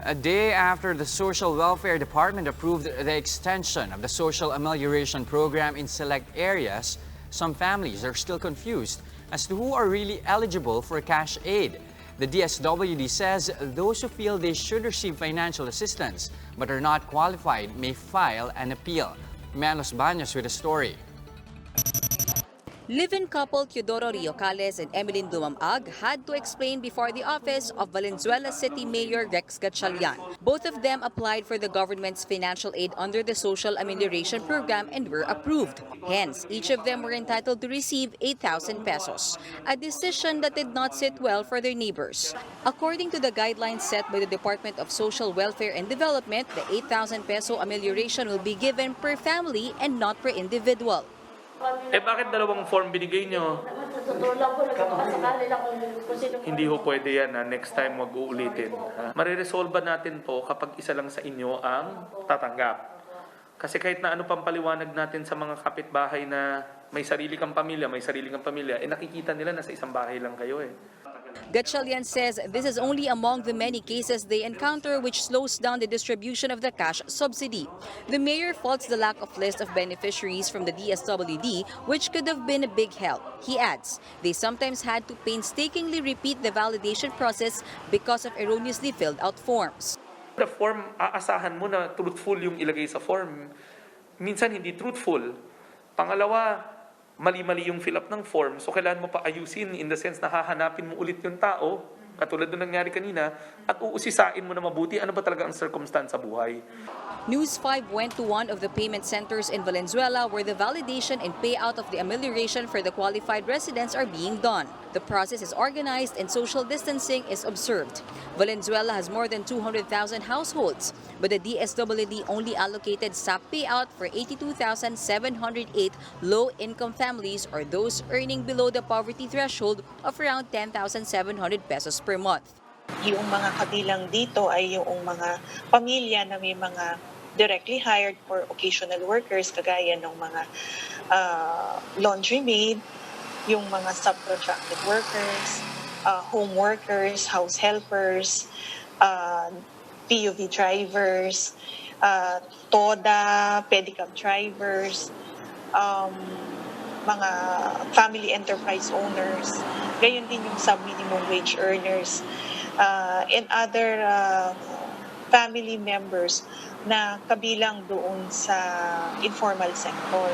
A day after the Social Welfare Department approved the extension of the Social Amelioration Program in select areas, some families are still confused as to who are really eligible for cash aid. The DSWD says those who feel they should receive financial assistance but are not qualified may file an appeal. Ann Los Baños with a story. Live-in couple Teodoro Riocales and Emeline Dumamag had to explain before the office of Valenzuela City Mayor Rex Gatchalian. Both of them applied for the government's financial aid under the Social Amelioration Program and were approved. Hence, each of them were entitled to receive 8,000 pesos, a decision that did not sit well for their neighbors. According to the guidelines set by the Department of Social Welfare and Development, the 8,000 peso amelioration will be given per family and not per individual. Bakit dalawang form binigay nyo? Hindi ho pwede yan na next time wag uulitin. Mariresolve natin to kapag isa lang sa inyo ang tatanggap. Kasi kahit na ano pang paliwanag natin sa mga kapitbahay na may sarili kang pamilya, nakikita nila na sa isang bahay lang kayo eh. Gatchalian says this is only among the many cases they encounter which slows down the distribution of the cash subsidy. The mayor faults the lack of list of beneficiaries from the DSWD, which could have been a big help. He adds, they sometimes had to painstakingly repeat the validation process because of erroneously filled out forms. The form, aasahan mo na truthful yung ilagay sa form. Minsan hindi truthful. Pangalawa, mali-mali yung fill up ng form, so kailangan mo pa ayusin in the sense na hahanapin mo ulit yung tao, katulad nung nangyari kanina, at uusisain mo na mabuti ano ba talaga ang circumstance sa buhay. News 5 went to one of the payment centers in Valenzuela where the validation and payout of the amelioration for the qualified residents are being done. The process is organized and social distancing is observed. Valenzuela has more than 200,000 households, but the DSWD only allocated SAP payout for 82,708 low-income families or those earning below the poverty threshold of around 10,700 pesos per month. Yung mga kabilang dito ay yung mga pamilya na may mga directly hired for occasional workers kagaya ng mga laundry maid, yung mga subcontracted workers, home workers, house helpers, PUV drivers, TODA, pedicab drivers, mga family enterprise owners, gayon din yung sub-minimum wage earners, and other family members na kabilang doon sa informal sector.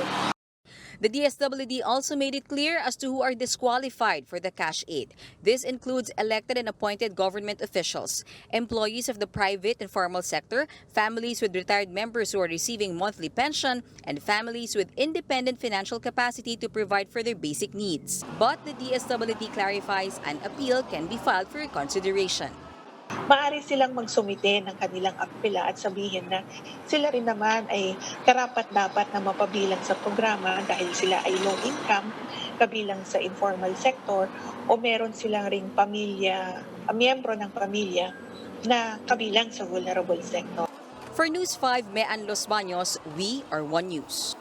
The DSWD also made it clear as to who are disqualified for the cash aid. This includes elected and appointed government officials, employees of the private and formal sector, families with retired members who are receiving monthly pension, and families with independent financial capacity to provide for their basic needs. But the DSWD clarifies an appeal can be filed for consideration. Maaari silang magsumite ng kanilang apela at sabihin na sila rin naman ay karapat-dapat na mapabilang sa programa dahil sila ay low income, kabilang sa informal sector, o meron silang ring pamilya, miyembro ng pamilya na kabilang sa vulnerable sector. For News 5, Ann Los Baños, we are One News.